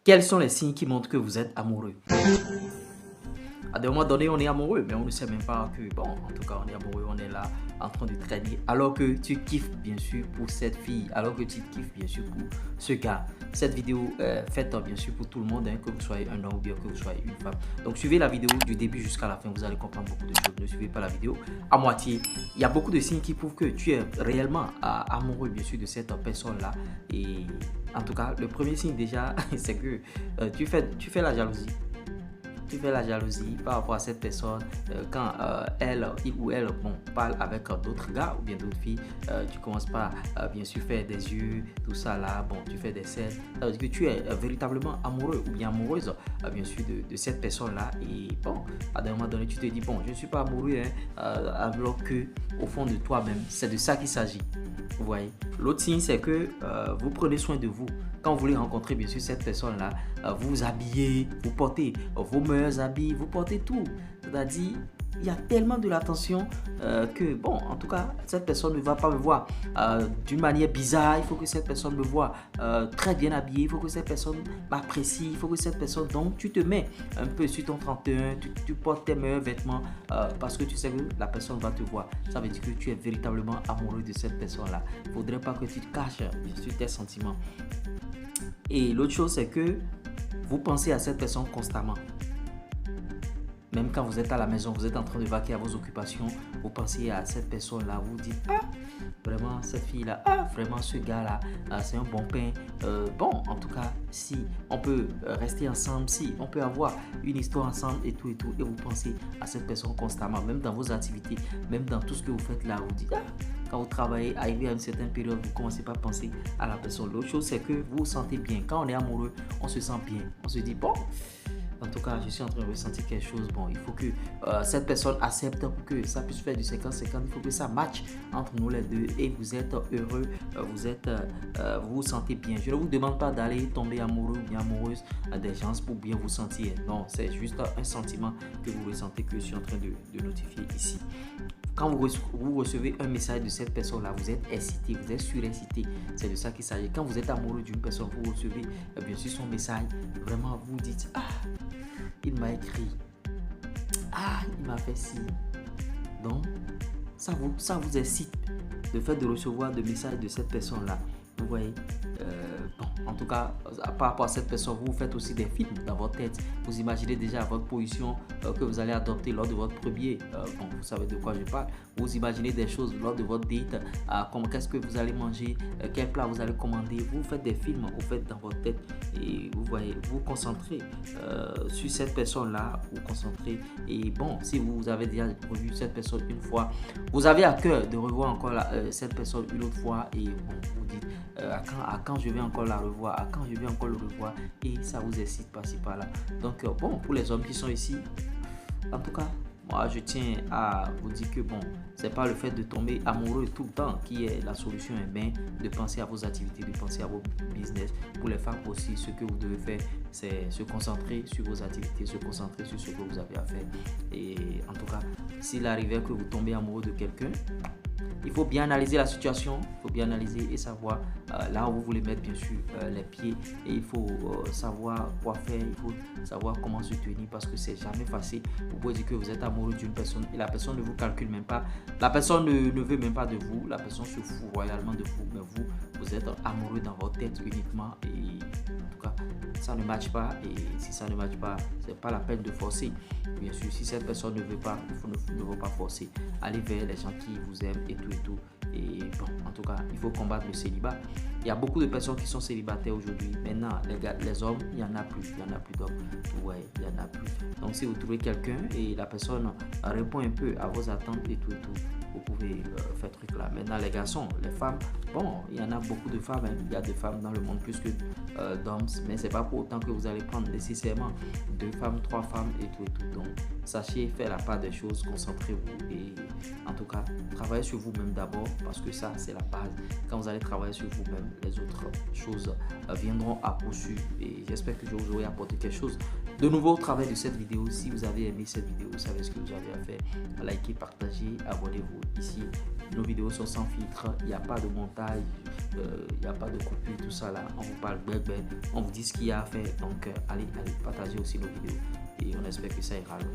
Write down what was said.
Quels sont les signes qui montrent que vous êtes amoureux? À des moments donnés, on est amoureux, mais on ne sait même pas que, bon, en tout cas, on est amoureux, on est là en train de traîner, alors que tu kiffes bien sûr pour cette fille, alors que tu kiffes bien sûr pour ce gars. Cette vidéo est faite bien sûr pour tout le monde, hein, que vous soyez un homme ou bien que vous soyez une femme. Donc suivez la vidéo du début jusqu'à la fin, vous allez comprendre beaucoup de choses. Ne suivez pas la vidéo à moitié. Il y a beaucoup de signes qui prouvent que tu es réellement amoureux bien sûr de cette personne-là. Et en tout cas, le premier signe déjà, c'est que tu fais la jalousie. Tu fais la jalousie par rapport à cette personne quand il ou elle parle avec d'autres gars ou bien d'autres filles. Tu commences par bien sûr faire des yeux, tout ça là, bon, tu fais des scènes. Ça veut dire que tu es véritablement amoureux ou bien amoureuse bien sûr de cette personne là. Et bon, à un moment donné, tu te dis, bon, je ne suis pas amoureux, hein, alors que au fond de toi-même, c'est de ça qu'il s'agit. Vous voyez. L'autre signe, c'est que vous prenez soin de vous. Quand vous voulez rencontrer bien sûr cette personne-là, vous vous habillez, vous portez vos meilleurs habits, vous portez tout. C'est-à-dire, il y a tellement de l'attention que, bon, en tout cas, cette personne ne va pas me voir d'une manière bizarre. Il faut que cette personne me voie très bien habillée. Il faut que cette personne m'apprécie. Il faut que cette personne... Donc, tu te mets un peu sur ton 31, tu portes tes meilleurs vêtements parce que tu sais que la personne va te voir. Ça veut dire que tu es véritablement amoureux de cette personne-là. Il ne faudrait pas que tu te caches bien sûr tes sentiments. Et l'autre chose, c'est que vous pensez à cette personne constamment. Même quand vous êtes à la maison, vous êtes en train de vaquer à vos occupations, vous pensez à cette personne-là, vous dites, ah, vraiment, cette fille-là, ah, vraiment, ce gars-là, c'est un bon pain. Bon, en tout cas, si on peut rester ensemble, si on peut avoir une histoire ensemble et tout, et vous pensez à cette personne constamment, même dans vos activités, même dans tout ce que vous faites là, vous dites, ah, quand vous travaillez, arrivé à une certaine période, vous commencez pas à penser à la personne. L'autre chose, c'est que vous vous sentez bien. Quand on est amoureux, on se sent bien. On se dit, bon, en tout cas, je suis en train de ressentir quelque chose. Bon, il faut que cette personne accepte pour que ça puisse faire du 50-50. Il faut que ça matche entre nous les deux et vous êtes heureux, vous vous sentez bien. Je ne vous demande pas d'aller tomber amoureux ou bien amoureuse des gens pour bien vous sentir. Non, c'est juste un sentiment que vous ressentez que je suis en train de notifier ici. Quand vous recevez un message de cette personne-là, vous êtes excité, vous êtes surexcité. C'est de ça qu'il s'agit. Quand vous êtes amoureux d'une personne, vous recevez bien sûr son message. Vraiment, vous dites, ah, il m'a écrit. Ah, il m'a fait ci. Donc, ça vous excite. Le fait de recevoir des messages de cette personne-là. Vous voyez, bon, en tout cas, par rapport à cette personne, vous faites aussi des films dans votre tête. Vous imaginez déjà votre position que vous allez adopter lors de votre premier. Bon, vous savez de quoi je parle. Vous imaginez des choses lors de votre date, comme qu'est-ce que vous allez manger, quel plat vous allez commander. Vous faites des films, vous faites dans votre tête et vous voyez, vous concentrez sur cette personne-là, vous concentrez. Et bon, si vous avez déjà revu cette personne une fois, vous avez à cœur de revoir encore cette personne une autre fois et bon, vous dites à quand je vais encore la revoir, à quand je vais encore le revoir et ça vous excite par-ci par-là. Donc bon, pour les hommes qui sont ici, en tout cas, moi je tiens à vous dire que bon, c'est pas le fait de tomber amoureux tout le temps qui est la solution, mais de penser à vos activités, de penser à vos business. Pour les femmes aussi, ce que vous devez faire, c'est se concentrer sur vos activités, se concentrer sur ce que vous avez à faire. Et en tout cas, s'il arrivait que vous tombez amoureux de quelqu'un, il faut bien analyser la situation, il faut bien analyser et savoir là où vous voulez mettre bien sûr les pieds et il faut savoir quoi faire, il faut savoir comment se tenir parce que c'est jamais facile. Vous pouvez dire que vous êtes amoureux d'une personne et la personne ne vous calcule même pas, la personne ne veut même pas de vous, la personne se fout royalement de vous, mais vous êtes amoureux dans votre tête uniquement et en tout cas ça ne matche pas et si ça ne matche pas, c'est pas la peine de forcer. Bien sûr, si cette personne ne veut pas, il ne faut pas forcer. Allez vers les gens qui vous aiment et tout et tout. Et bon, en tout cas, il faut combattre le célibat. Il y a beaucoup de personnes qui sont célibataires aujourd'hui. Maintenant, les hommes, il n'y en a plus. Il n'y en a plus d'hommes. Ouais, il n'y en a plus. Donc, si vous trouvez quelqu'un et la personne répond un peu à vos attentes et tout, vous pouvez faire truc là. Maintenant, les garçons, les femmes, bon, il y en a beaucoup de femmes. Hein. Il y a des femmes dans le monde plus que d'hommes. Mais c'est pas pour autant que vous allez prendre nécessairement 2 femmes, 3 femmes et tout et tout. Donc, sachez faire la part des choses, concentrez-vous et en tout cas, travaillez sur vous-même d'abord parce que ça, c'est la base. Quand vous allez travailler sur vous-même, les autres choses viendront à coup sûr. Et j'espère que je vous aurai apporté quelque chose de nouveau au travers de cette vidéo. Si vous avez aimé cette vidéo, vous savez ce que vous avez à faire. Likez, partagez, abonnez-vous. Ici, nos vidéos sont sans filtre. Il n'y a pas de montage, il n'y a pas de coupure, tout ça là. On vous parle bébé, on vous dit ce qu'il y a à faire. Donc, allez, partagez aussi nos vidéos. Et on espère que ça ira loin.